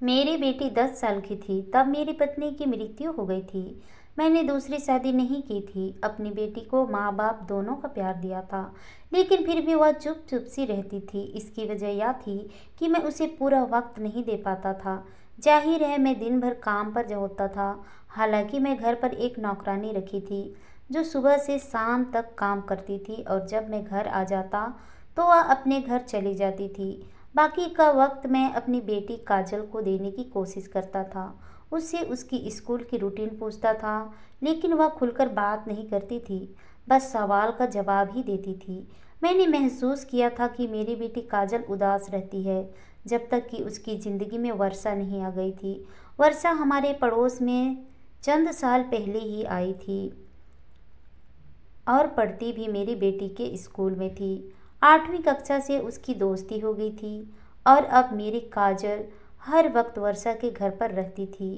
मेरी बेटी 10 साल की थी तब मेरी पत्नी की मृत्यु हो गई थी। मैंने दूसरी शादी नहीं की थी। अपनी बेटी को माँ बाप दोनों का प्यार दिया था, लेकिन फिर भी वह चुप चुप सी रहती थी। इसकी वजह यह थी कि मैं उसे पूरा वक्त नहीं दे पाता था। जाहिर है, मैं दिन भर काम पर होता था। हालांकि मैं घर पर एक नौकरानी रखी थी जो सुबह से शाम तक काम करती थी, और जब मैं घर आ जाता तो वह अपने घर चली जाती थी। बाकी का वक्त मैं अपनी बेटी काजल को देने की कोशिश करता था। उससे उसकी स्कूल की रूटीन पूछता था, लेकिन वह खुलकर बात नहीं करती थी, बस सवाल का जवाब ही देती थी। मैंने महसूस किया था कि मेरी बेटी काजल उदास रहती है, जब तक कि उसकी ज़िंदगी में वर्षा नहीं आ गई थी। वर्षा हमारे पड़ोस में चंद साल पहले ही आई थी और पढ़ती भी मेरी बेटी के स्कूल में थी। 8वीं कक्षा से उसकी दोस्ती हो गई थी, और अब मेरी काजल हर वक्त वर्षा के घर पर रहती थी,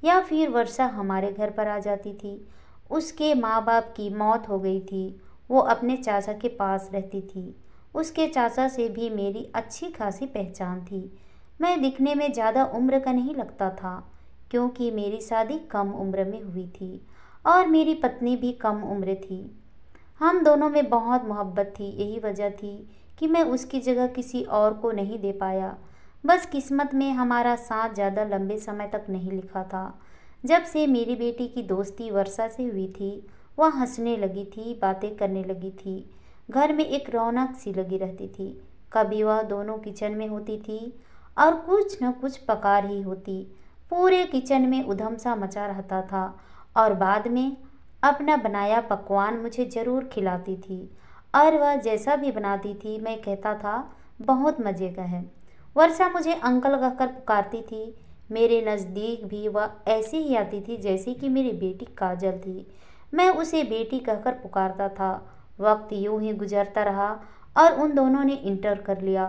या फिर वर्षा हमारे घर पर आ जाती थी। उसके माँ बाप की मौत हो गई थी। वो अपने चाचा के पास रहती थी। उसके चाचा से भी मेरी अच्छी खासी पहचान थी। मैं दिखने में ज़्यादा उम्र का नहीं लगता था, क्योंकि मेरी शादी कम उम्र में हुई थी और मेरी पत्नी भी कम उम्र थी। हम दोनों में बहुत मोहब्बत थी। यही वजह थी कि मैं उसकी जगह किसी और को नहीं दे पाया। बस किस्मत में हमारा साथ ज़्यादा लंबे समय तक नहीं लिखा था। जब से मेरी बेटी की दोस्ती वर्षा से हुई थी, वह हंसने लगी थी, बातें करने लगी थी। घर में एक रौनक सी लगी रहती थी। कभी वह दोनों किचन में होती थी और कुछ न कुछ पका रही होती। पूरे किचन में उधम सा मचा रहता था, और बाद में अपना बनाया पकवान मुझे ज़रूर खिलाती थी। और वह जैसा भी बनाती थी, मैं कहता था बहुत मज़े का है। वर्षा मुझे अंकल कहकर पुकारती थी। मेरे नज़दीक भी वह ऐसे ही आती थी जैसे कि मेरी बेटी काजल थी। मैं उसे बेटी कहकर पुकारता था। वक्त यूं ही गुजरता रहा और उन दोनों ने इंटर कर लिया।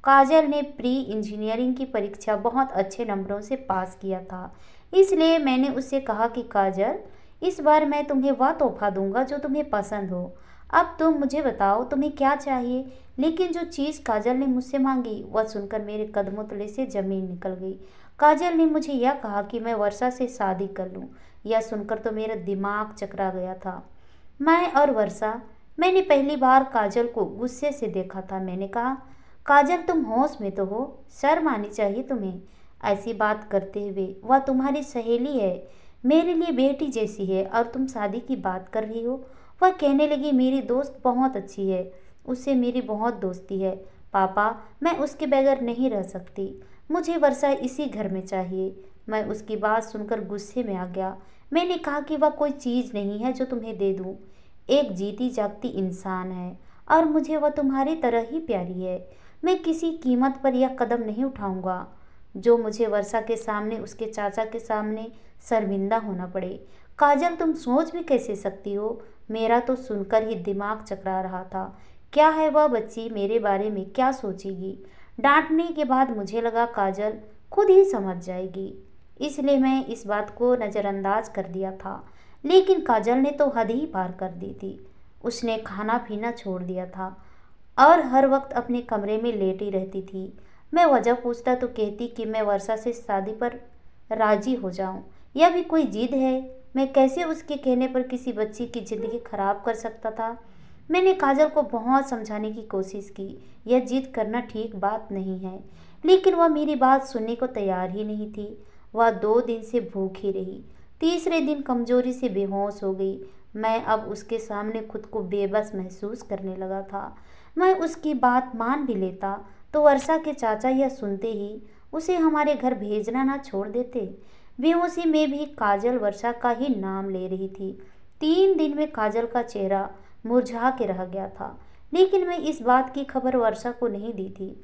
काजल ने प्री इंजीनियरिंग की परीक्षा बहुत अच्छे नंबरों से पास किया था। इसलिए मैंने उससे कहा कि काजल, इस बार मैं तुम्हें वह तोहफा दूंगा जो तुम्हें पसंद हो। अब तुम मुझे बताओ तुम्हें क्या चाहिए। लेकिन जो चीज़ काजल ने मुझसे मांगी, वह सुनकर मेरे कदमों तले से ज़मीन निकल गई। काजल ने मुझे यह कहा कि मैं वर्षा से शादी कर लूं। यह सुनकर तो मेरा दिमाग चकरा गया था। मैं और वर्षा, मैंने पहली बार काजल को गुस्से से देखा था। मैंने कहा, काजल तुम होश में तो हो, शर्म आनी चाहिए तुम्हें। ऐसी बात करते हुए, वह तुम्हारी सहेली है, मेरे लिए बेटी जैसी है, और तुम शादी की बात कर रही हो। वह कहने लगी, मेरी दोस्त बहुत अच्छी है, उससे मेरी बहुत दोस्ती है। पापा, मैं उसके बगैर नहीं रह सकती। मुझे वर्षा इसी घर में चाहिए। मैं उसकी बात सुनकर गुस्से में आ गया। मैंने कहा कि वह कोई चीज़ नहीं है जो तुम्हें दे दूँ। एक जीती जागती इंसान है, और मुझे वह तुम्हारी तरह ही प्यारी है। मैं किसी कीमत पर यह कदम नहीं उठाऊंगा जो मुझे वर्षा के सामने, उसके चाचा के सामने शर्मिंदा होना पड़े। काजल, तुम सोच भी कैसे सकती हो। मेरा तो सुनकर ही दिमाग चकरा रहा था। क्या है वह बच्ची मेरे बारे में क्या सोचेगी। डांटने के बाद मुझे लगा काजल खुद ही समझ जाएगी, इसलिए मैं इस बात को नज़रअंदाज कर दिया था। लेकिन काजल ने तो हद ही पार कर दी थी। उसने खाना पीना छोड़ दिया था और हर वक्त अपने कमरे में लेटी रहती थी। मैं वजह पूछता तो कहती कि मैं वर्षा से शादी पर राजी हो जाऊं। यह भी कोई जिद है। मैं कैसे उसके कहने पर किसी बच्ची की ज़िंदगी खराब कर सकता था। मैंने काजल को बहुत समझाने की कोशिश की, यह जिद करना ठीक बात नहीं है, लेकिन वह मेरी बात सुनने को तैयार ही नहीं थी। वह 2 दिन से भूखी रही। तीसरे दिन कमजोरी से बेहोश हो गई। मैं अब उसके सामने खुद को बेबस महसूस करने लगा था। मैं उसकी बात मान भी लेता तो वर्षा के चाचा यह सुनते ही उसे हमारे घर भेजना ना छोड़ देते। बेहोशी में भी काजल वर्षा का ही नाम ले रही थी। 3 दिन में काजल का चेहरा मुरझा के रह गया था, लेकिन मैं इस बात की खबर वर्षा को नहीं दी थी।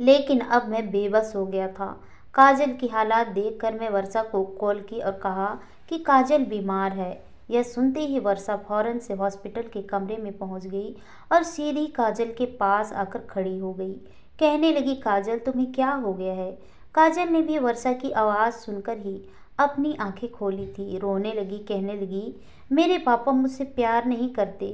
लेकिन अब मैं बेबस हो गया था। काजल की हालात देखकर मैं वर्षा को कॉल की और कहा कि काजल बीमार है। यह सुनते ही वर्षा फौरन से हॉस्पिटल के कमरे में पहुंच गई और सीधी काजल के पास आकर खड़ी हो गई। कहने लगी, काजल तुम्हें क्या हो गया है। काजल ने भी वर्षा की आवाज़ सुनकर ही अपनी आंखें खोली थी। रोने लगी, कहने लगी, मेरे पापा मुझसे प्यार नहीं करते।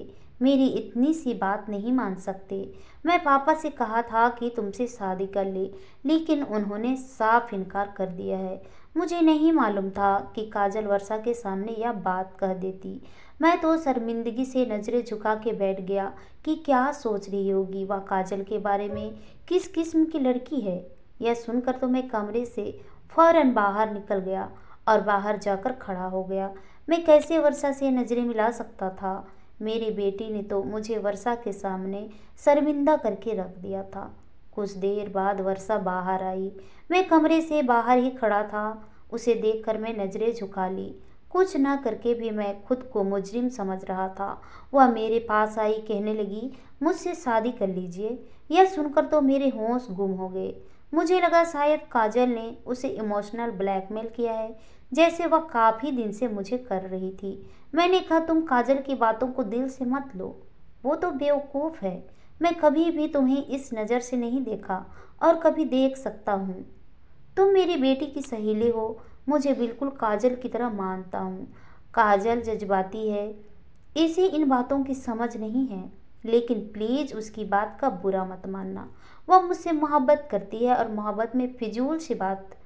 मेरी इतनी सी बात नहीं मान सकते। मैं पापा से कहा था कि तुमसे शादी कर ले, लेकिन उन्होंने साफ इनकार कर दिया है। मुझे नहीं मालूम था कि काजल वर्षा के सामने यह बात कह देती। मैं तो शर्मिंदगी से नज़रें झुका के बैठ गया कि क्या सोच रही होगी वह काजल के बारे में, किस किस्म की लड़की है। यह सुनकर तो मैं कमरे से फौरन बाहर निकल गया और बाहर जाकर खड़ा हो गया। मैं कैसे वर्षा से नज़रें मिला सकता था। मेरी बेटी ने तो मुझे वर्षा के सामने शर्मिंदा करके रख दिया था। कुछ देर बाद वर्षा बाहर आई। मैं कमरे से बाहर ही खड़ा था। उसे देखकर मैं नज़रें झुका ली। कुछ न करके भी मैं खुद को मुजरिम समझ रहा था। वह मेरे पास आई, कहने लगी, मुझसे शादी कर लीजिए। यह सुनकर तो मेरे होश गुम हो गए। मुझे लगा शायद काजल ने उसे इमोशनल ब्लैकमेल किया है, जैसे वह काफ़ी दिन से मुझे कर रही थी। मैंने कहा, तुम काजल की बातों को दिल से मत लो, वो तो बेवकूफ़ है। मैं कभी भी तुम्हें इस नज़र से नहीं देखा और कभी देख सकता हूँ। तुम मेरी बेटी की सहेली हो, मुझे बिल्कुल काजल की तरह मानता हूँ। काजल जज्बाती है, इसे इन बातों की समझ नहीं है, लेकिन प्लीज़ उसकी बात का बुरा मत मानना। वह मुझसे मोहब्बत करती है और मोहब्बत में फिजूल सी बात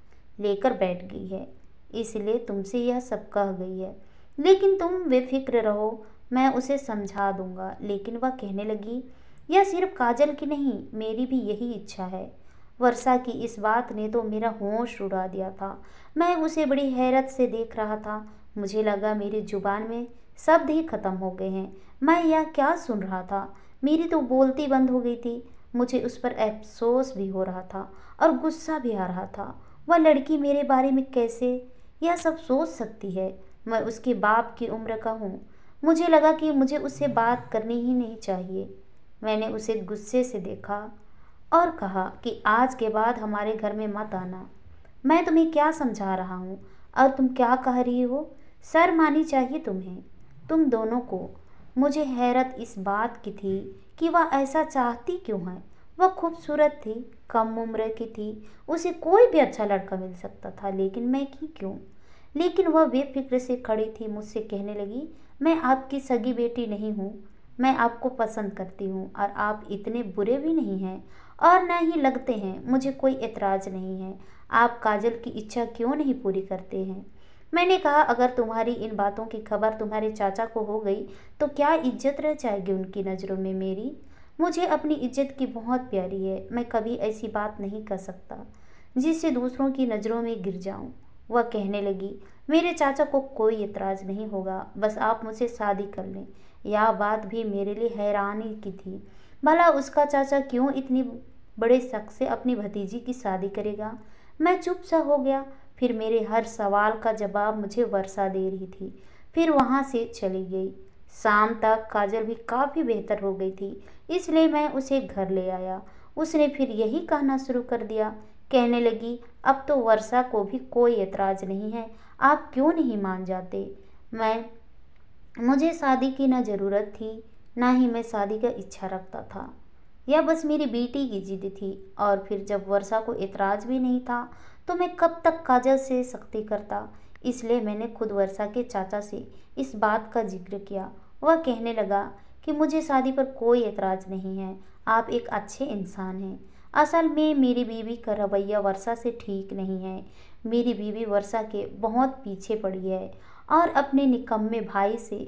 लेकर बैठ गई है, इसलिए तुमसे यह सब कह गई है। लेकिन तुम बेफिक्र रहो, मैं उसे समझा दूंगा। लेकिन वह कहने लगी, यह सिर्फ काजल की नहीं, मेरी भी यही इच्छा है। वर्षा की इस बात ने तो मेरा होश उड़ा दिया था। मैं उसे बड़ी हैरत से देख रहा था। मुझे लगा मेरी जुबान में शब्द ही खत्म हो गए हैं। मैं यह क्या सुन रहा था। मेरी तो बोलती बंद हो गई थी। मुझे उस पर अफसोस भी हो रहा था और गुस्सा भी आ रहा था। वह लड़की मेरे बारे में कैसे यह सब सोच सकती है। मैं उसके बाप की उम्र का हूँ। मुझे लगा कि मुझे उससे बात करनी ही नहीं चाहिए। मैंने उसे गुस्से से देखा और कहा कि आज के बाद हमारे घर में मत आना। मैं तुम्हें क्या समझा रहा हूँ और तुम क्या कह रही हो। शर्म आनी चाहिए तुम्हें, तुम दोनों को। मुझे हैरत इस बात की थी कि वह ऐसा चाहती क्यों है। वह खूबसूरत थी, कम उम्र की थी, उसे कोई भी अच्छा लड़का मिल सकता था, लेकिन मैं की क्यों। लेकिन वह बेफिक्र से खड़ी थी, मुझसे कहने लगी, मैं आपकी सगी बेटी नहीं हूँ। मैं आपको पसंद करती हूँ और आप इतने बुरे भी नहीं हैं और न ही लगते हैं। मुझे कोई एतराज़ नहीं है। आप काजल की इच्छा क्यों नहीं पूरी करते हैं। मैंने कहा, अगर तुम्हारी इन बातों की खबर तुम्हारे चाचा को हो गई तो क्या इज्जत रह जाएगी उनकी नज़रों में मेरी। मुझे अपनी इज्जत की बहुत प्यारी है। मैं कभी ऐसी बात नहीं कर सकता जिससे दूसरों की नज़रों में गिर जाऊं। वह कहने लगी, मेरे चाचा को कोई एतराज़ नहीं होगा, बस आप मुझसे शादी कर लें। यह बात भी मेरे लिए हैरानी की थी। भला उसका चाचा क्यों इतनी बड़े शक से अपनी भतीजी की शादी करेगा। मैं चुप सा हो गया। फिर मेरे हर सवाल का जवाब मुझे वर्षा दे रही थी। फिर वहाँ से चली गई। शाम तक काजल भी काफ़ी बेहतर हो गई थी, इसलिए मैं उसे घर ले आया। उसने फिर यही कहना शुरू कर दिया। कहने लगी, अब तो वर्षा को भी कोई एतराज़ नहीं है, आप क्यों नहीं मान जाते। मैं मुझे शादी की न ज़रूरत थी, ना ही मैं शादी का इच्छा रखता था। यह बस मेरी बेटी की जिद थी। और फिर जब वर्षा को एतराज़ भी नहीं था तो मैं कब तक काजल से सख्ती करता। इसलिए मैंने खुद वर्षा के चाचा से इस बात का जिक्र किया। वह कहने लगा कि मुझे शादी पर कोई एतराज़ नहीं है, आप एक अच्छे इंसान हैं। असल में मेरी बीवी का रवैया वर्षा से ठीक नहीं है। मेरी बीवी वर्षा के बहुत पीछे पड़ी है और अपने निकम्मे भाई से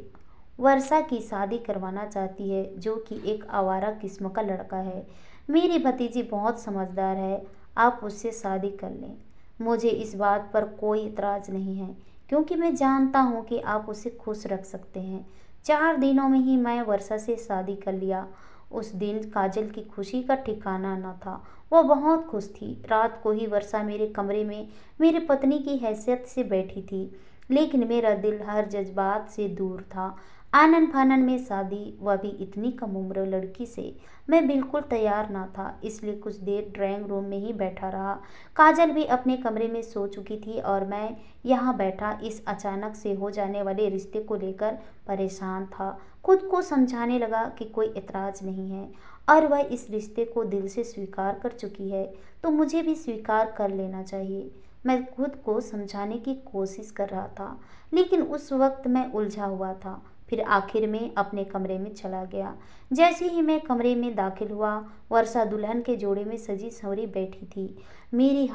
वर्षा की शादी करवाना चाहती है, जो कि एक आवारा किस्म का लड़का है। मेरी भतीजी बहुत समझदार है, आप उससे शादी कर लें। मुझे इस बात पर कोई इतराज़ नहीं है, क्योंकि मैं जानता हूँ कि आप उसे खुश रख सकते हैं। 4 दिनों में ही मैं वर्षा से शादी कर लिया। उस दिन काजल की खुशी का ठिकाना न था। वह बहुत खुश थी। रात को ही वर्षा मेरे कमरे में मेरी पत्नी की हैसियत से बैठी थी, लेकिन मेरा दिल हर जज्बात से दूर था। आनन फानन में शादी, वह भी इतनी कम उम्र लड़की से, मैं बिल्कुल तैयार ना था। इसलिए कुछ देर ड्राइंग रूम में ही बैठा रहा। काजल भी अपने कमरे में सो चुकी थी और मैं यहाँ बैठा इस अचानक से हो जाने वाले रिश्ते को लेकर परेशान था। खुद को समझाने लगा कि कोई एतराज़ नहीं है और वह इस रिश्ते को दिल से स्वीकार कर चुकी है, तो मुझे भी स्वीकार कर लेना चाहिए। मैं खुद को समझाने की कोशिश कर रहा था, लेकिन उस वक्त मैं उलझा हुआ था। फिर आखिर में अपने कमरे में चला गया। जैसे ही मैं कमरे में दाखिल हुआ, वर्षा दुल्हन के जोड़े में सजी संवरी बैठी थी। मेरी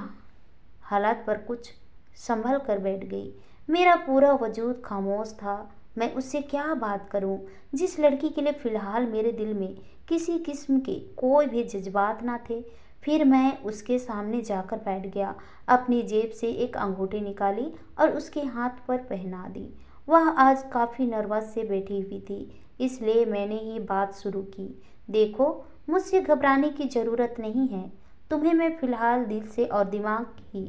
हालात पर कुछ संभल कर बैठ गई। मेरा पूरा वजूद खामोश था। मैं उससे क्या बात करूं, जिस लड़की के लिए फ़िलहाल मेरे दिल में किसी किस्म के कोई भी जज्बात ना थे। फिर मैं उसके सामने जाकर बैठ गया, अपनी जेब से एक अंगूठी निकाली और उसके हाथ पर पहना दी। वह आज काफ़ी नर्वस से बैठी हुई थी, इसलिए मैंने ही बात शुरू की। देखो, मुझसे घबराने की ज़रूरत नहीं है। तुम्हें मैं फ़िलहाल दिल से और दिमाग की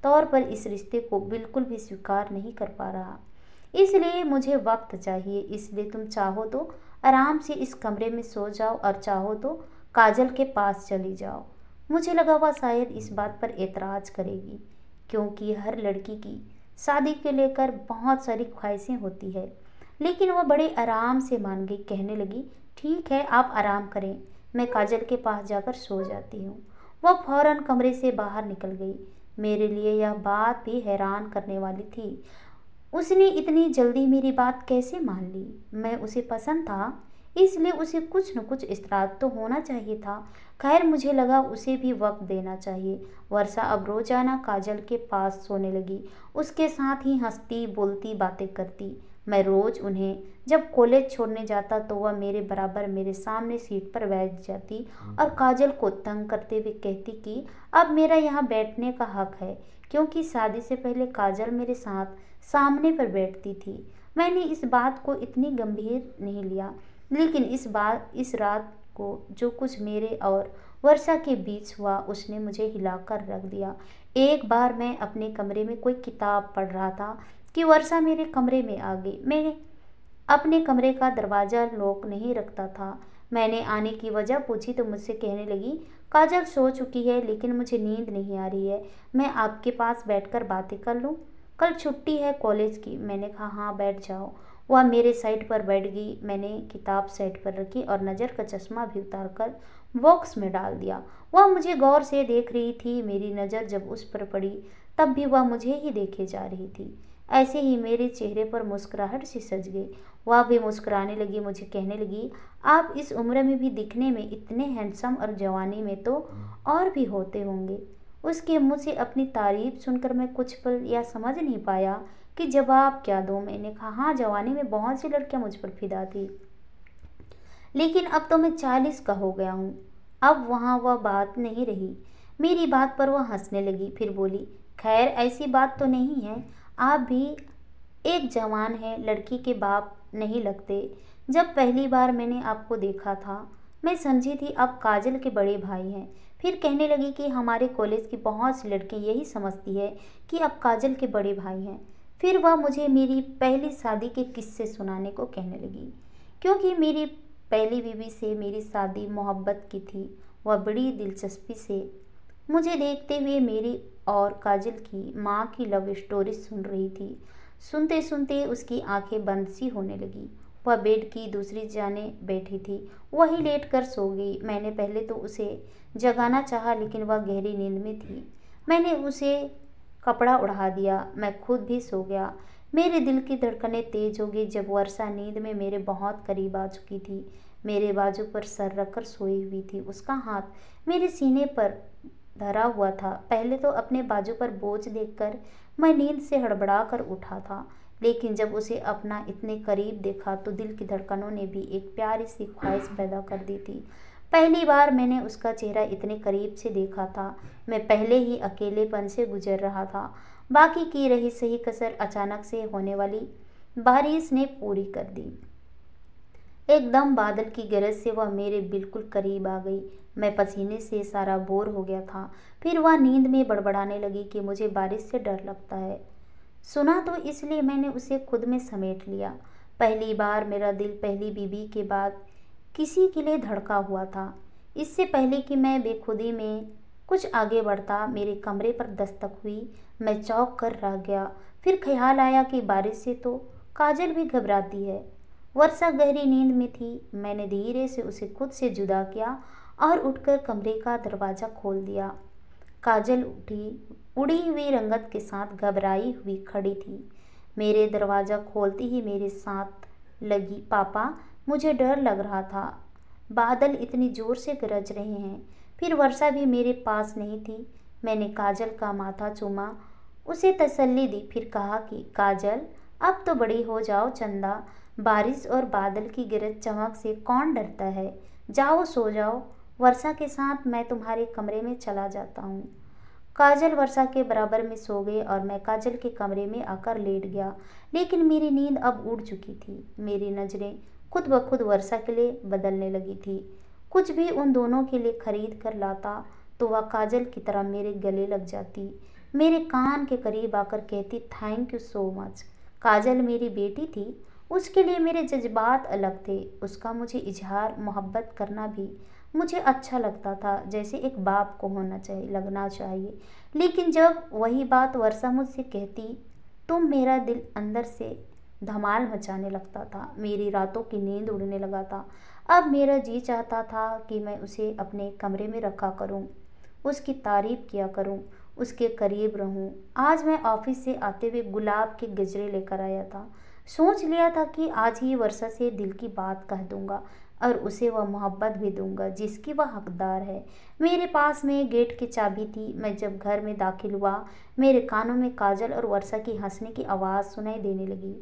तौर पर इस रिश्ते को बिल्कुल भी स्वीकार नहीं कर पा रहा, इसलिए मुझे वक्त चाहिए। इसलिए तुम चाहो तो आराम से इस कमरे में सो जाओ और चाहो तो काजल के पास चली जाओ। मुझे लगा वह शायद इस बात पर एतराज़ करेगी, क्योंकि हर लड़की की शादी को लेकर बहुत सारी ख्वाहिशें होती है। लेकिन वह बड़े आराम से मान गई, कहने लगी, ठीक है, आप आराम करें, मैं काजल के पास जाकर सो जाती हूँ। वह फौरन कमरे से बाहर निकल गई। मेरे लिए यह बात भी हैरान करने वाली थी। उसने इतनी जल्दी मेरी बात कैसे मान ली? मैं उसे पसंद था, इसलिए उसे कुछ न कुछ इस्तराब तो होना चाहिए था। खैर, मुझे लगा उसे भी वक्त देना चाहिए। वर्षा अब रोजाना काजल के पास सोने लगी, उसके साथ ही हंसती बोलती बातें करती। मैं रोज उन्हें जब कॉलेज छोड़ने जाता तो वह मेरे बराबर मेरे सामने सीट पर बैठ जाती और काजल को तंग करते हुए कहती कि अब मेरा यहाँ बैठने का हक है, क्योंकि शादी से पहले काजल मेरे साथ सामने पर बैठती थी। मैंने इस बात को इतनी गंभीर नहीं लिया, लेकिन इस रात को जो कुछ मेरे और वर्षा के बीच हुआ उसने मुझे हिलाकर रख दिया। एक बार मैं अपने कमरे में कोई किताब पढ़ रहा था कि वर्षा मेरे कमरे में आ गई। मैं अपने कमरे का दरवाज़ा लॉक नहीं रखता था। मैंने आने की वजह पूछी तो मुझसे कहने लगी, काजल सो चुकी है, लेकिन मुझे नींद नहीं आ रही है, मैं आपके पास बैठकर बातें कर लूँ? कल छुट्टी है कॉलेज की। मैंने कहा, हाँ, बैठ जाओ। वह मेरे साइड पर बैठ गई। मैंने किताब साइड पर रखी और नज़र का चश्मा भी उतार कर बॉक्स में डाल दिया। वह मुझे गौर से देख रही थी। मेरी नज़र जब उस पर पड़ी तब भी वह मुझे ही देखे जा रही थी। ऐसे ही मेरे चेहरे पर मुस्कुराहट सी सज गई। वह भी मुस्कुराने लगी, मुझे कहने लगी, आप इस उम्र में भी दिखने में इतने हैंडसम और जवानी में तो और भी होते होंगे। उसके मुंह से अपनी तारीफ सुनकर मैं कुछ पल यह समझ नहीं पाया कि जवाब क्या दूं। मैंने कहा, हाँ, जवानी में बहुत सी लड़कियां मुझ पर फिदा थी, लेकिन अब तो मैं 40 का हो गया हूँ। अब वहाँ वह बात नहीं रही। मेरी बात पर वह हंसने लगी, फिर बोली, खैर, ऐसी बात तो नहीं है, आप भी एक जवान है, लड़की के बाप नहीं लगते। जब पहली बार मैंने आपको देखा था मैं समझी थी आप काजल के बड़े भाई हैं। फिर कहने लगी कि हमारे कॉलेज की बहुत सी लड़कियां यही समझती है कि आप काजल के बड़े भाई हैं। फिर वह मुझे मेरी पहली शादी के किस्से सुनाने को कहने लगी, क्योंकि मेरी पहली बीवी से मेरी शादी मोहब्बत की थी। वह बड़ी दिलचस्पी से मुझे देखते हुए मेरी और काजल की माँ की लव स्टोरी सुन रही थी। सुनते सुनते उसकी आंखें बंद सी होने लगी। वह बेड की दूसरी जाने बैठी थी, वही लेट कर सो गई। मैंने पहले तो उसे जगाना चाहा, लेकिन वह गहरी नींद में थी। मैंने उसे कपड़ा उड़ा दिया, मैं खुद भी सो गया। मेरे दिल की धड़कनें तेज हो गई जब वर्षा नींद में मेरे बहुत करीब आ चुकी थी। मेरे बाजू पर सर रखकर सोई हुई थी, उसका हाथ मेरे सीने पर धरा हुआ था। पहले तो अपने बाजू पर बोझ देखकर मैं नींद से हड़बड़ा कर उठा था, लेकिन जब उसे अपना इतने करीब देखा तो दिल की धड़कनों ने भी एक प्यारी सी ख्वाहिश पैदा कर दी थी। पहली बार मैंने उसका चेहरा इतने करीब से देखा था। मैं पहले ही अकेलेपन से गुजर रहा था, बाकी की रही सही कसर अचानक से होने वाली बारिश ने पूरी कर दी। एकदम बादल की गरज से वह मेरे बिल्कुल करीब आ गई। मैं पसीने से सारा बोर हो गया था। फिर वह नींद में बड़बड़ाने लगी कि मुझे बारिश से डर लगता है। सुना तो इसलिए मैंने उसे खुद में समेट लिया। पहली बार मेरा दिल पहली बीवी के बाद किसी के लिए धड़का हुआ था। इससे पहले कि मैं बेखुदी में कुछ आगे बढ़ता, मेरे कमरे पर दस्तक हुई। मैं चौंक कर रह गया। फिर ख्याल आया कि बारिश से तो काजल भी घबराती है। वर्षा गहरी नींद में थी। मैंने धीरे से उसे खुद से जुदा किया और उठकर कमरे का दरवाज़ा खोल दिया। काजल उड़ी हुई रंगत के साथ घबराई हुई खड़ी थी। मेरे दरवाज़ा खोलते ही मेरे साथ लगी। पापा, मुझे डर लग रहा था। बादल इतनी जोर से गरज रहे हैं। फिर वर्षा भी मेरे पास नहीं थी। मैंने काजल का माथा चूमा, उसे तसल्ली दी, फिर कहा कि काजल, अब तो बड़ी हो जाओ चंदा। बारिश और बादल की गरज चमक से कौन डरता है। जाओ सो जाओ। वर्षा के साथ मैं तुम्हारे कमरे में चला जाता हूँ। काजल वर्षा के बराबर में सो गई और मैं काजल के कमरे में आकर लेट गया। लेकिन मेरी नींद अब उड़ चुकी थी। मेरी नज़रें खुद ब खुद वर्षा के लिए बदलने लगी थी। कुछ भी उन दोनों के लिए खरीद कर लाता तो वह काजल की तरह मेरे गले लग जाती, मेरे कान के करीब आकर कहती, थैंक यू सो मच। काजल मेरी बेटी थी, उसके लिए मेरे जज्बात अलग थे। उसका मुझे इजहार मोहब्बत करना भी मुझे अच्छा लगता था, जैसे एक बाप को होना चाहिए, लगना चाहिए। लेकिन जब वही बात वर्षा मुझसे कहती, तुम मेरा दिल अंदर से धमाल मचाने लगता था। मेरी रातों की नींद उड़ने लगा था। अब मेरा जी चाहता था कि मैं उसे अपने कमरे में रखा करूं, उसकी तारीफ किया करूं, उसके करीब रहूं। आज मैं ऑफिस से आते हुए गुलाब के गजरे लेकर आया था। सोच लिया था कि आज ही वर्षा से दिल की बात कह दूंगा और उसे वह मोहब्बत भी दूंगा जिसकी वह हकदार है। मेरे पास में गेट की चाबी थी। मैं जब घर में दाखिल हुआ, मेरे कानों में काजल और वर्षा की हंसने की आवाज़ सुनाई देने लगी।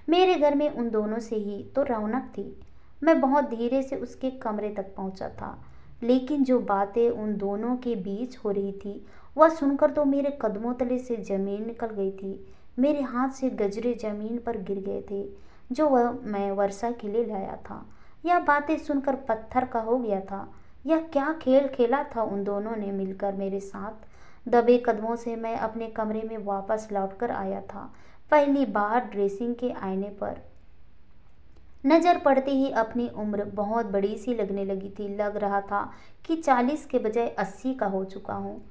मेरे घर में उन दोनों से ही तो रौनक थी। मैं बहुत धीरे से उसके कमरे तक पहुंचा था, लेकिन जो बातें उन दोनों के बीच हो रही थी वह सुनकर तो मेरे कदमों तले से ज़मीन निकल गई थी। मेरे हाथ से गजरे ज़मीन पर गिर गए थे जो वह मैं वर्षा के लिए लाया था। यह बातें सुनकर पत्थर का हो गया था। यह क्या खेल खेला था उन दोनों ने मिलकर मेरे साथ। दबे कदमों से मैं अपने कमरे में वापस लौटकर आया था। पहली बार ड्रेसिंग के आईने पर नज़र पड़ते ही अपनी उम्र बहुत बड़ी सी लगने लगी थी। लग रहा था कि 40 के बजाय 80 का हो चुका हूँ।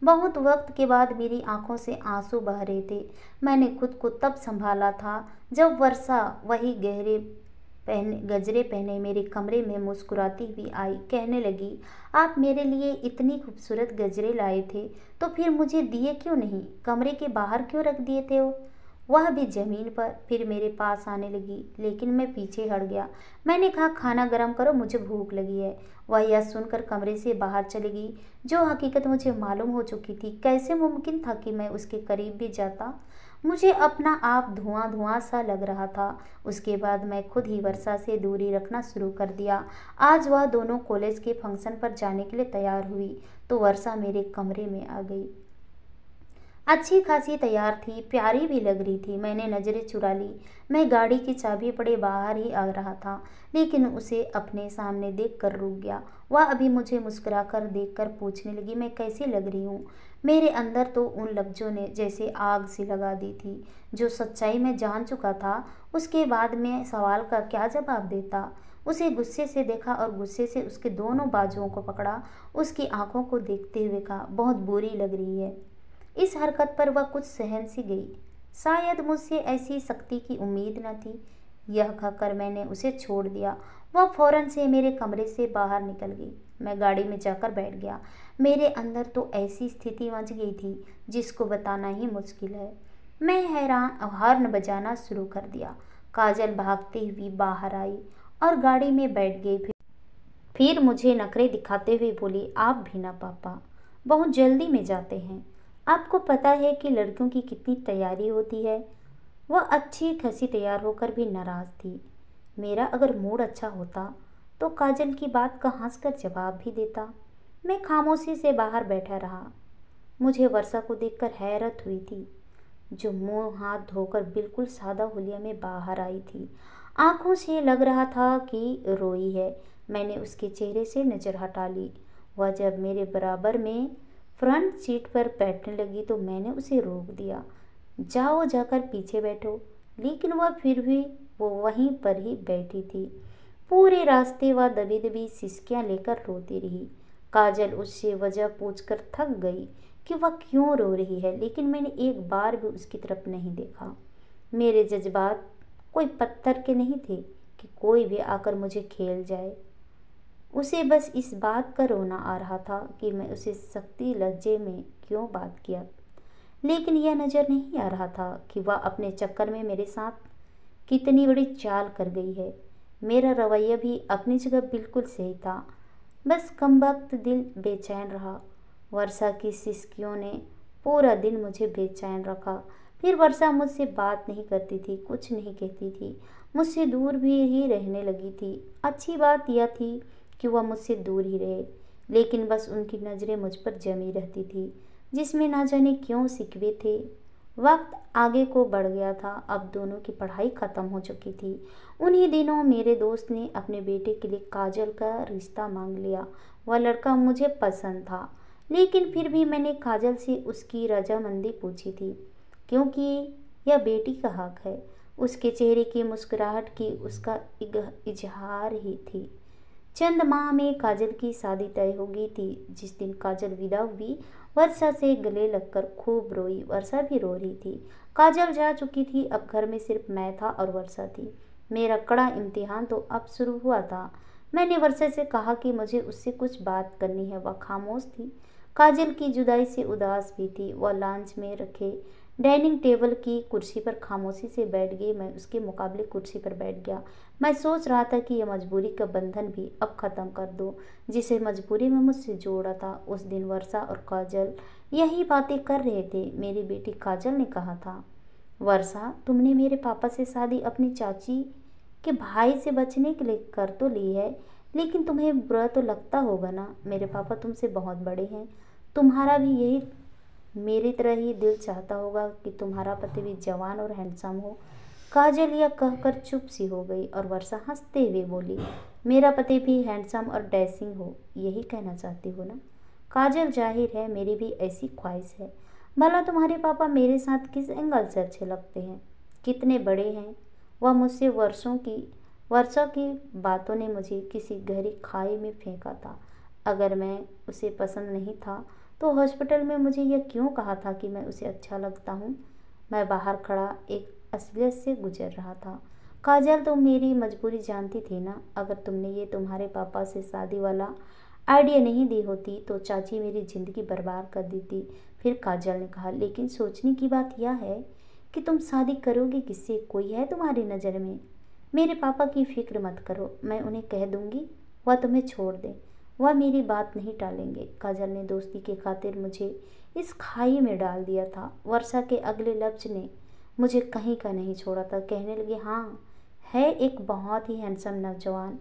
बहुत वक्त के बाद मेरी आंखों से आंसू बह रहे थे। मैंने खुद को तब संभाला था जब वर्षा वही गजरे पहने मेरे कमरे में मुस्कुराती हुई आई। कहने लगी, आप मेरे लिए इतनी खूबसूरत गजरे लाए थे तो फिर मुझे दिए क्यों नहीं, कमरे के बाहर क्यों रख दिए थे वह भी ज़मीन पर। फिर मेरे पास आने लगी, लेकिन मैं पीछे हट गया। मैंने कहा, खाना गर्म करो, मुझे भूख लगी है। वह यह सुनकर कमरे से बाहर चली गई। जो हकीकत मुझे मालूम हो चुकी थी, कैसे मुमकिन था कि मैं उसके करीब भी जाता। मुझे अपना आप धुआं धुआं सा लग रहा था। उसके बाद मैं खुद ही वर्षा से दूरी रखना शुरू कर दिया। आज वह दोनों कॉलेज के फंक्शन पर जाने के लिए तैयार हुई तो वर्षा मेरे कमरे में आ गई। अच्छी खासी तैयार थी, प्यारी भी लग रही थी। मैंने नज़रें चुरा ली। मैं गाड़ी की चाबी पड़े बाहर ही आ रहा था, लेकिन उसे अपने सामने देखकर रुक गया। वह अभी मुझे मुस्कुराकर देखकर पूछने लगी, मैं कैसी लग रही हूँ। मेरे अंदर तो उन लफ्ज़ों ने जैसे आग सी लगा दी थी। जो सच्चाई मैं जान चुका था, उसके बाद मैं सवाल का क्या जवाब देता। उसे गुस्से से देखा और गुस्से से उसके दोनों बाजुओं को पकड़ा। उसकी आंखों को देखते हुए कहा, बहुत बुरी लग रही है। इस हरकत पर वह कुछ सहम सी गई। शायद मुझसे ऐसी सख्ती की उम्मीद न थी। यह कहकर मैंने उसे छोड़ दिया। वह फौरन से मेरे कमरे से बाहर निकल गई। मैं गाड़ी में जाकर बैठ गया। मेरे अंदर तो ऐसी स्थिति मच गई थी जिसको बताना ही मुश्किल है। मैं हैरान हॉर्न बजाना शुरू कर दिया। काजल भागती हुई बाहर आई और गाड़ी में बैठ गई। फिर मुझे नखरे दिखाते हुए बोली, आप भी ना पापा, बहुत जल्दी में जाते हैं। आपको पता है कि लड़कियों की कितनी तैयारी होती है। वह अच्छी खासी तैयार होकर भी नाराज़ थी। मेरा अगर मूड अच्छा होता तो काजल की बात का हंसकर जवाब भी देता। मैं खामोशी से बाहर बैठा रहा। मुझे वर्षा को देखकर हैरत हुई थी, जो मुंह हाथ धोकर बिल्कुल सादा हुलिया में बाहर आई थी। आंखों से लग रहा था कि रोई है। मैंने उसके चेहरे से नज़र हटा ली। वह जब मेरे बराबर में फ्रंट सीट पर बैठने लगी तो मैंने उसे रोक दिया, जाओ जाकर पीछे बैठो। लेकिन वह फिर भी वो वहीं पर ही बैठी थी। पूरे रास्ते वह दबी दबी सिसकियां लेकर रोती रही। काजल उससे वजह पूछकर थक गई कि वह क्यों रो रही है, लेकिन मैंने एक बार भी उसकी तरफ नहीं देखा। मेरे जज्बात कोई पत्थर के नहीं थे कि कोई भी आकर मुझे खेल जाए। उसे बस इस बात का रोना आ रहा था कि मैं उसे सख्ती लहजे में क्यों बात किया। लेकिन यह नज़र नहीं आ रहा था कि वह अपने चक्कर में मेरे साथ कितनी बड़ी चाल कर गई है। मेरा रवैया भी अपनी जगह बिल्कुल सही था, बस कमबख्त दिल बेचैन रहा। वर्षा की सिसकियों ने पूरा दिन मुझे बेचैन रखा। फिर वर्षा मुझसे बात नहीं करती थी, कुछ नहीं कहती थी, मुझसे दूर भी ही रहने लगी थी। अच्छी बात यह थी कि वह मुझसे दूर ही रहे, लेकिन बस उनकी नज़रें मुझ पर जमी रहती थी, जिसमें ना जाने क्यों सिकवे थे। वक्त आगे को बढ़ गया था, अब दोनों की पढ़ाई ख़त्म हो चुकी थी। उन्हीं दिनों मेरे दोस्त ने अपने बेटे के लिए काजल का रिश्ता मांग लिया। वह लड़का मुझे पसंद था, लेकिन फिर भी मैंने काजल से उसकी रजामंदी पूछी थी, क्योंकि यह बेटी का हक है। उसके चेहरे की मुस्कुराहट की उसका इजहार ही थी। चंद माह में काजल की शादी तय हो गई थी। जिस दिन काजल विदा हुई, वर्षा से गले लगकर खूब रोई। वर्षा भी रो रही थी। काजल जा चुकी थी, अब घर में सिर्फ मैं था और वर्षा थी। मेरा कड़ा इम्तिहान तो अब शुरू हुआ था। मैंने वर्षा से कहा कि मुझे उससे कुछ बात करनी है। वह खामोश थी। काजल की जुदाई से उदास भी थी। वह लॉन्च में रखे डाइनिंग टेबल की कुर्सी पर खामोशी से बैठ गई। मैं उसके मुकाबले कुर्सी पर बैठ गया। मैं सोच रहा था कि यह मजबूरी का बंधन भी अब ख़त्म कर दो, जिसे मजबूरी में मुझसे जोड़ा था। उस दिन वर्षा और काजल यही बातें कर रहे थे। मेरी बेटी काजल ने कहा था, वर्षा, तुमने मेरे पापा से शादी अपनी चाची के भाई से बचने के लिए कर तो ली है, लेकिन तुम्हें बुरा तो लगता होगा ना। मेरे पापा तुमसे बहुत बड़े हैं। तुम्हारा भी यही मेरी तरह ही दिल चाहता होगा कि तुम्हारा पति भी जवान और हैंडसम हो। काजल यह कहकर चुप सी हो गई और वर्षा हंसते हुए बोली, मेरा पति भी हैंडसम और डैशिंग हो, यही कहना चाहती हो ना। काजल, जाहिर है मेरी भी ऐसी ख्वाहिश है। भला तुम्हारे पापा मेरे साथ किस एंगल से अच्छे लगते हैं, कितने बड़े हैं। वह मुझसे वर्षा की बातों ने मुझे किसी गहरी खाई में फेंका था। अगर मैं उसे पसंद नहीं था तो हॉस्पिटल में मुझे यह क्यों कहा था कि मैं उसे अच्छा लगता हूँ। मैं बाहर खड़ा एक असलियत से गुजर रहा था। काजल, तुम मेरी मजबूरी जानती थी ना। अगर तुमने ये तुम्हारे पापा से शादी वाला आइडिया नहीं दी होती तो चाची मेरी ज़िंदगी बर्बाद कर देती। फिर काजल ने कहा, लेकिन सोचने की बात यह है कि तुम शादी करोगे किससे, कोई है तुम्हारी नज़र में। मेरे पापा की फिक्र मत करो, मैं उन्हें कह दूंगी वह तुम्हें छोड़ दें। वह मेरी बात नहीं टालेंगे। काजल ने दोस्ती के खातिर मुझे इस खाई में डाल दिया था। वर्षा के अगले लफ्ज ने मुझे कहीं का नहीं छोड़ा था। कहने लगी, हाँ, है एक बहुत ही हैंडसम नौजवान,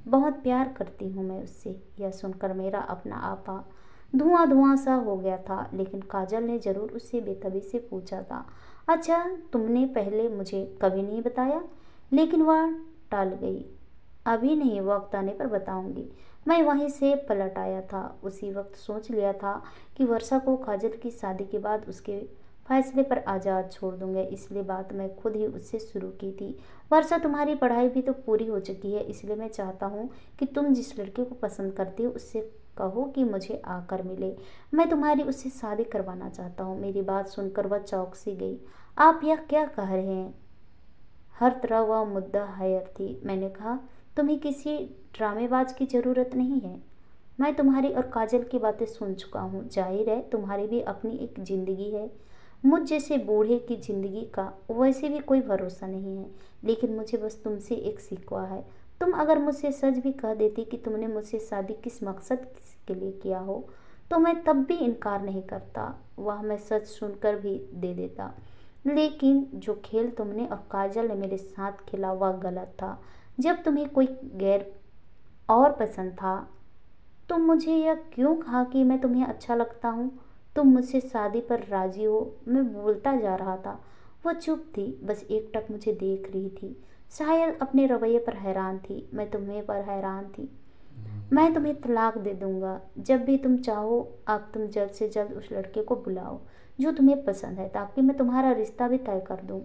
बहुत प्यार करती हूँ मैं उससे। यह सुनकर मेरा अपना आपा धुआं धुआं सा हो गया था। लेकिन काजल ने जरूर उससे बेतबी से पूछा था, अच्छा, तुमने पहले मुझे कभी नहीं बताया। लेकिन वह टल गई। अभी नहीं, वक्त आने पर बताऊंगी। मैं वहीं से पलट आया था। उसी वक्त सोच लिया था कि वर्षा को काजल की शादी के बाद उसके फैसले पर आज़ाद छोड़ दूंगा। इसलिए बात मैं खुद ही उससे शुरू की थी। वर्षा, तुम्हारी पढ़ाई भी तो पूरी हो चुकी है, इसलिए मैं चाहता हूँ कि तुम जिस लड़के को पसंद करती हो उससे कहो कि मुझे आकर मिले। मैं तुम्हारी उससे शादी करवाना चाहता हूँ। मेरी बात सुनकर वह चौंक सी गई। आप यह क्या कह रहे हैं। हर तरह वह मुद्दा हैर थी। मैंने कहा, तुम्हें किसी ड्रामेबाज की ज़रूरत नहीं है। मैं तुम्हारी और काजल की बातें सुन चुका हूँ। जाहिर है तुम्हारी भी अपनी एक ज़िंदगी है। मुझ जैसे बूढ़े की ज़िंदगी का वैसे भी कोई भरोसा नहीं है। लेकिन मुझे बस तुमसे एक शिकवा है। तुम अगर मुझसे सच भी कह देती कि तुमने मुझसे शादी किस मकसद के लिए किया हो, तो मैं तब भी इनकार नहीं करता। वह मैं सच सुनकर भी दे देता। लेकिन जो खेल तुमने और काजल ने मेरे साथ खेला वह गलत था। जब तुम्हें कोई गैर और पसंद था, तुम मुझे यह क्यों कहा कि मैं तुम्हें अच्छा लगता हूँ। तुम मुझसे शादी पर राजी हो। मैं बोलता जा रहा था। वह चुप थी, बस एकटक मुझे देख रही थी। शायद अपने रवैये पर हैरान थी। मैं तुम्हें पर हैरान थी। मैं तुम्हें तलाक दे दूंगा जब भी तुम चाहो। अब तुम जल्द से जल्द उस लड़के को बुलाओ जो तुम्हें पसंद है, ताकि मैं तुम्हारा रिश्ता भी तय कर दूं।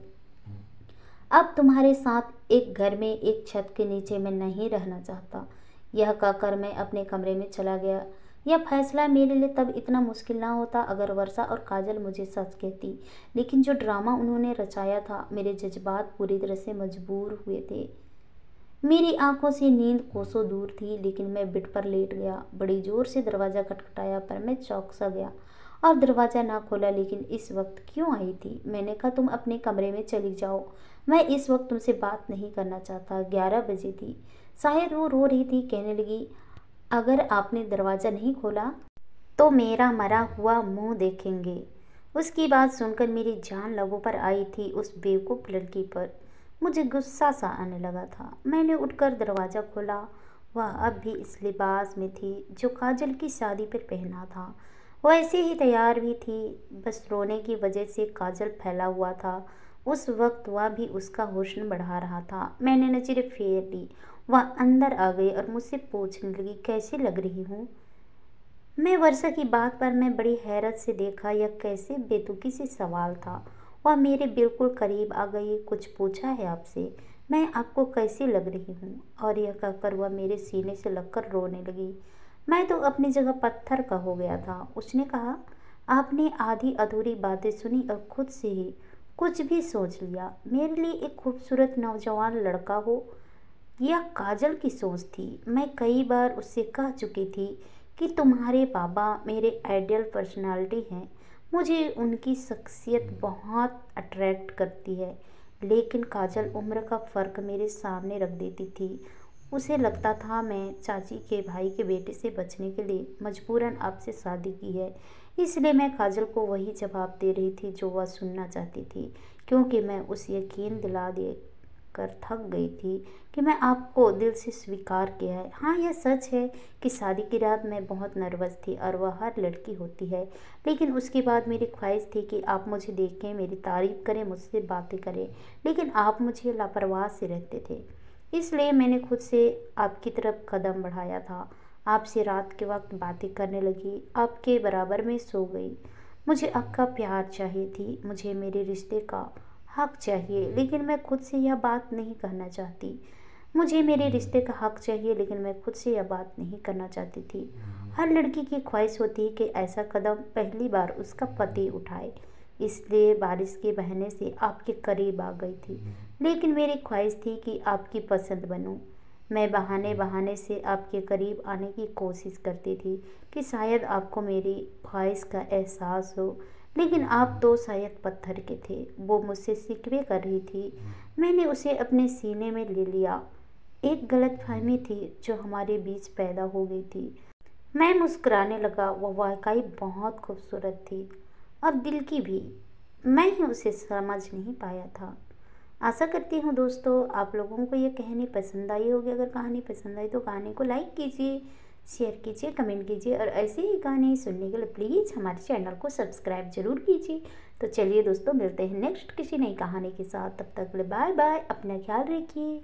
अब तुम्हारे साथ एक घर में एक छत के नीचे मैं नहीं रहना चाहता। यह कहकर मैं अपने कमरे में चला गया। यह फैसला मेरे लिए तब इतना मुश्किल ना होता अगर वर्षा और काजल मुझे सच कहती। लेकिन जो ड्रामा उन्होंने रचाया था, मेरे जज्बात पूरी तरह से मजबूर हुए थे। मेरी आंखों से नींद कोसों दूर थी, लेकिन मैं बेड पर लेट गया। बड़ी जोर से दरवाज़ा खटखटाया पर मैं चौंक सा गया। और दरवाज़ा ना खोला। लेकिन इस वक्त क्यों आई थी? मैंने कहा तुम अपने कमरे में चली जाओ, मैं इस वक्त तुमसे बात नहीं करना चाहता। 11 बजे थी, शायद वो रो रही थी। कहने लगी, अगर आपने दरवाज़ा नहीं खोला तो मेरा मरा हुआ मुंह देखेंगे। उसकी बात सुनकर मेरी जान लबों पर आई थी। उस बेवकूफ़ लड़की पर मुझे गुस्सा सा आने लगा था। मैंने उठकर दरवाज़ा खोला। वह अब भी इस लिबास में थी जो काजल की शादी पर पहना था। वह ऐसे ही तैयार भी थी, बस रोने की वजह से काजल फैला हुआ था। उस वक्त वह भी उसका हुस्न बढ़ा रहा था। मैंने नज़रें फेर ली। वह अंदर आ गई और मुझसे पूछने लगी, कैसी लग रही हूँ? मैं वर्षा की बात पर मैं बड़ी हैरत से देखा। यह कैसे बेतुकी से सवाल था। वह मेरे बिल्कुल करीब आ गई। कुछ पूछा है आपसे? मैं आपको कैसी लग रही हूँ? और यह कहकर वह मेरे सीने से लगकर रोने लगी। मैं तो अपनी जगह पत्थर का हो गया था। उसने कहा, आपने आधी अधूरी बातें सुनी और खुद से ही कुछ भी सोच लिया। मेरे लिए एक खूबसूरत नौजवान लड़का हो, यह काजल की सोच थी। मैं कई बार उससे कह चुकी थी कि तुम्हारे पापा मेरे आइडियल पर्सनालिटी हैं। मुझे उनकी शख्सियत बहुत अट्रैक्ट करती है। लेकिन काजल उम्र का फ़र्क मेरे सामने रख देती थी। उसे लगता था मैं चाची के भाई के बेटे से बचने के लिए मजबूरन आपसे शादी की है। इसलिए मैं काजल को वही जवाब दे रही थी जो वह सुनना चाहती थी, क्योंकि मैं उसे यकीन दिला दे कर थक गई थी कि मैं आपको दिल से स्वीकार किया है। हाँ, यह सच है कि शादी की रात मैं बहुत नर्वस थी, और वह हर लड़की होती है। लेकिन उसके बाद मेरी ख्वाहिश थी कि आप मुझे देखें, मेरी तारीफ़ करें, मुझसे बातें करें। लेकिन आप मुझे लापरवाह से रहते थे। इसलिए मैंने खुद से आपकी तरफ कदम बढ़ाया था। आपसे रात के वक्त बातें करने लगी, आपके बराबर में सो गई। मुझे आपका प्यार चाहिए थी, मुझे मेरे रिश्ते का हक चाहिए, लेकिन मैं खुद से यह बात नहीं कहना चाहती। मुझे मेरे रिश्ते का हक चाहिए, लेकिन मैं खुद से यह बात नहीं करना चाहती थी। हर लड़की की ख्वाहिश होती है कि ऐसा कदम पहली बार उसका पति उठाए। इसलिए बारिश के बहने से आपके करीब आ गई थी। लेकिन मेरी ख्वाहिश थी कि आपकी पसंद बनूं। मैं बहाने बहाने से आपके करीब आने की कोशिश करती थी कि शायद आपको मेरी ख्वाहिश का एहसास हो। लेकिन आप तो शायद पत्थर के थे। वो मुझसे शिकवे कर रही थी। मैंने उसे अपने सीने में ले लिया। एक गलतफहमी थी जो हमारे बीच पैदा हो गई थी। मैं मुस्कुराने लगा। वह वाकई बहुत खूबसूरत थी, और दिल की भी। मैं ही उसे समझ नहीं पाया था। आशा करती हूँ दोस्तों आप लोगों को ये कहानी पसंद आई होगी। अगर कहानी पसंद आई तो कहानी को लाइक कीजिए, शेयर कीजिए, कमेंट कीजिए, और ऐसे ही कहानी सुनने के लिए प्लीज़ हमारे चैनल को सब्सक्राइब जरूर कीजिए। तो चलिए दोस्तों, मिलते हैं नेक्स्ट किसी नई कहानी के साथ। तब तक के लिए बाय बाय। अपना ख्याल रखिए।